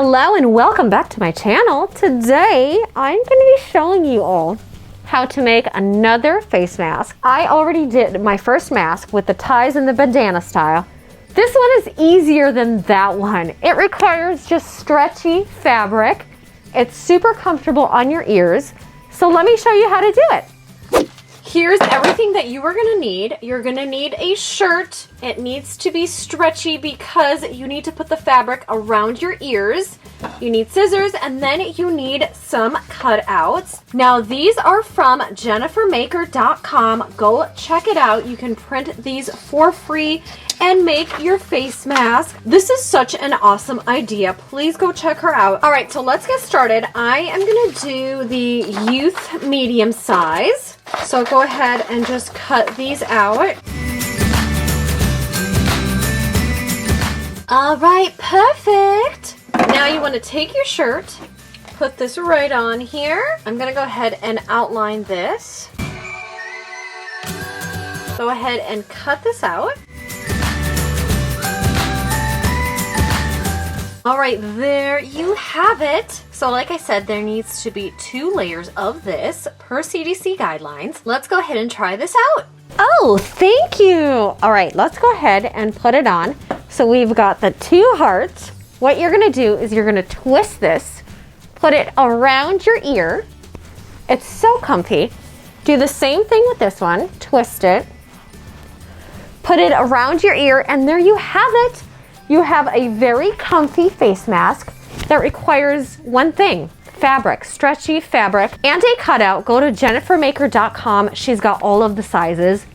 Hello and welcome back to my channel. Today I'm going to be showing you all how to make another face mask. I already did my first mask with the ties and the bandana style. This one is easier than that one. It requires just stretchy fabric. It's super comfortable on your ears. So let me show you how to do it. Here's everything that you are gonna need. You're gonna need a shirt. It needs to be stretchy because you need to put the fabric around your ears. You need scissors, and then you need some cutouts. Now these are from jennifermaker.com. Go check it out. You can print these for free and make your face mask. This is such an awesome idea. Please go check her out. All right, so let's get started. I am gonna do the youth medium size. So go ahead and just cut these out. All right, perfect. Now you want to take your shirt, put this right on here. I'm gonna go ahead and outline this. Go ahead and cut this out. All right, there you have it. So like I said, there needs to be 2 layers of this per CDC guidelines. Let's go ahead and try this out. Oh, thank you. All right, let's go ahead and put it on. So we've got the 2 hearts. What you're gonna do is you're gonna twist this, put it around your ear. It's so comfy. Do the same thing with this one. Twist it, put it around your ear, and there you have it. You have a very comfy face mask that requires one thing: fabric, stretchy fabric, and a cutout. Go to jennifermaker.com. She's got all of the sizes.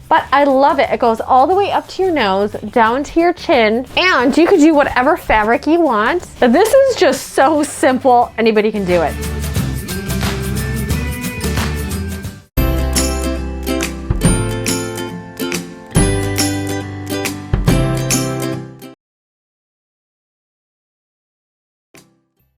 But I love it. It goes all the way up to your nose, down to your chin, and you could do whatever fabric you want. This is just so simple. Anybody can do it.